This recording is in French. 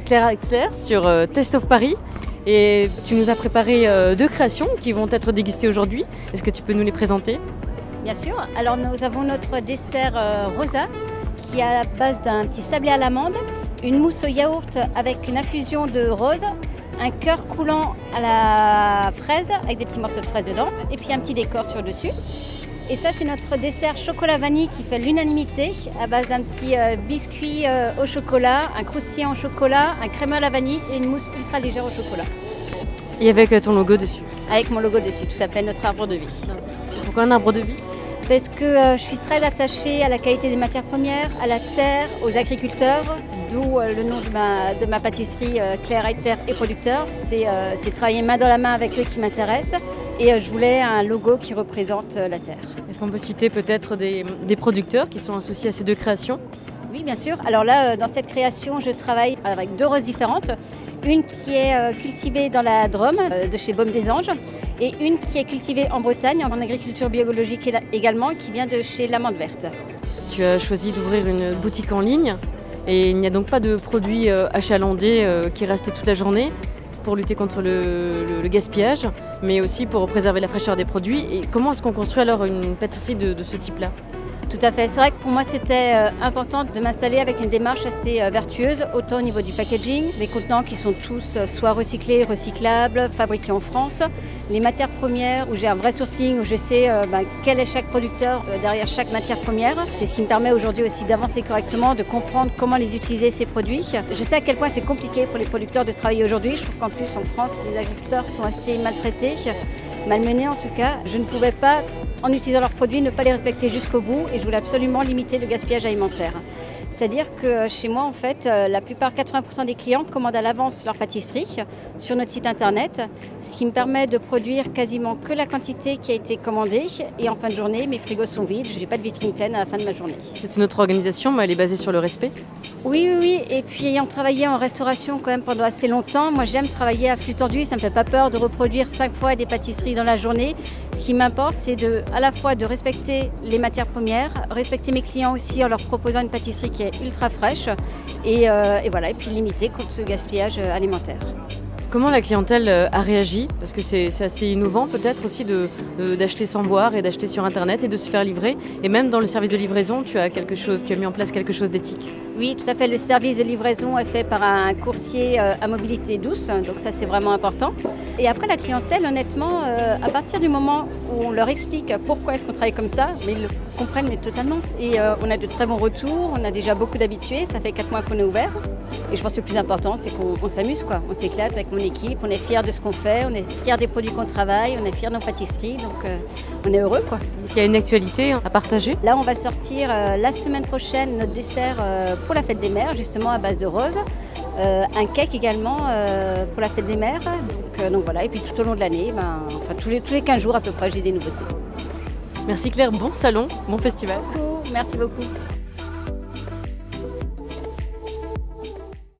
Claire Heitzer sur Taste of Paris et tu nous as préparé 2 créations qui vont être dégustées aujourd'hui. Est-ce que tu peux nous les présenter? Bien sûr. Alors nous avons notre dessert rosa qui est à la base d'un petit sablé à l'amande, une mousse au yaourt avec une infusion de rose, un cœur coulant à la fraise avec des petits morceaux de fraise dedans et puis un petit décor sur le dessus. Et ça, c'est notre dessert chocolat vanille qui fait l'unanimité à base d'un petit biscuit au chocolat, un croustillant au chocolat, un crémeux à la vanille et une mousse ultra légère au chocolat. Et avec ton logo dessus? Avec mon logo dessus, tout s'appelle notre arbre de vie. Pourquoi un arbre de vie? Parce que je suis très attachée à la qualité des matières premières, à la terre, aux agriculteurs, d'où le nom de ma pâtisserie Claire Heitzer et producteur. C'est travailler main dans la main avec eux qui m'intéresse et je voulais un logo qui représente la terre. Est-ce qu'on peut citer peut-être des producteurs qui sont associés à ces 2 créations? Oui, bien sûr. Alors là, dans cette création, je travaille avec 2 roses différentes. Une qui est cultivée dans la Drôme, de chez Baume des Anges, et une qui est cultivée en Bretagne, en agriculture biologique également, qui vient de chez l'Amande Verte. Tu as choisi d'ouvrir une boutique en ligne et il n'y a donc pas de produits achalandés qui restent toute la journée pour lutter contre le gaspillage, mais aussi pour préserver la fraîcheur des produits. Et comment est-ce qu'on construit alors une pâtisserie de ce type-là? Tout à fait. C'est vrai que pour moi, c'était important de m'installer avec une démarche assez vertueuse, autant au niveau du packaging, des contenants qui sont tous soit recyclés, recyclables, fabriqués en France, les matières premières où j'ai un vrai sourcing, où je sais quel est chaque producteur derrière chaque matière première. C'est ce qui me permet aujourd'hui aussi d'avancer correctement, de comprendre comment les utiliser ces produits. Je sais à quel point c'est compliqué pour les producteurs de travailler aujourd'hui. Je trouve qu'en plus en France, les agriculteurs sont assez maltraités, malmenés en tout cas. Je ne pouvais pas, en utilisant leurs produits, ne pas les respecter jusqu'au bout et je voulais absolument limiter le gaspillage alimentaire. C'est-à-dire que chez moi, en fait, la plupart, 80% des clients commandent à l'avance leur pâtisserie sur notre site internet, ce qui me permet de produire quasiment que la quantité qui a été commandée. Et en fin de journée, mes frigos sont vides, je n'ai pas de vitrine pleine à la fin de ma journée. C'est une autre organisation, mais elle est basée sur le respect? Oui, oui, oui. Et puis ayant travaillé en restauration quand même pendant assez longtemps, moi j'aime travailler à flux tendu, ça ne me fait pas peur de reproduire 5 fois des pâtisseries dans la journée. Ce qui m'importe, c'est à la fois de respecter les matières premières, respecter mes clients aussi en leur proposant une pâtisserie qui est ultra fraîche et voilà, et puis limiter contre ce gaspillage alimentaire. Comment la clientèle a réagi? Parce que c'est assez innovant peut-être aussi d'acheter sans boire et d'acheter sur internet et de se faire livrer. Et même dans le service de livraison, tu as mis en place quelque chose d'éthique. Oui, tout à fait. Le service de livraison est fait par un coursier à mobilité douce, donc ça c'est vraiment important. Et après la clientèle, honnêtement, à partir du moment où on leur explique pourquoi est-ce qu'on travaille comme ça, mais ils le comprennent totalement. Et on a de très bons retours, on a déjà beaucoup d'habitués, ça fait 4 mois qu'on est ouvert. Et je pense que le plus important, c'est qu'on s'amuse, quoi. On s'éclate avec mon équipe, on est fiers de ce qu'on fait, on est fiers des produits qu'on travaille, on est fiers de nos pâtisseries, donc on est heureux, quoi. Est-ce qu'il y a une actualité à partager? Là, on va sortir la semaine prochaine notre dessert pour la fête des mères, justement à base de rose. Un cake également pour la fête des mères. Donc voilà, et puis tout au long de l'année, tous les 15 jours à peu près, j'ai des nouveautés. Merci Claire, bon salon, bon festival. Merci beaucoup.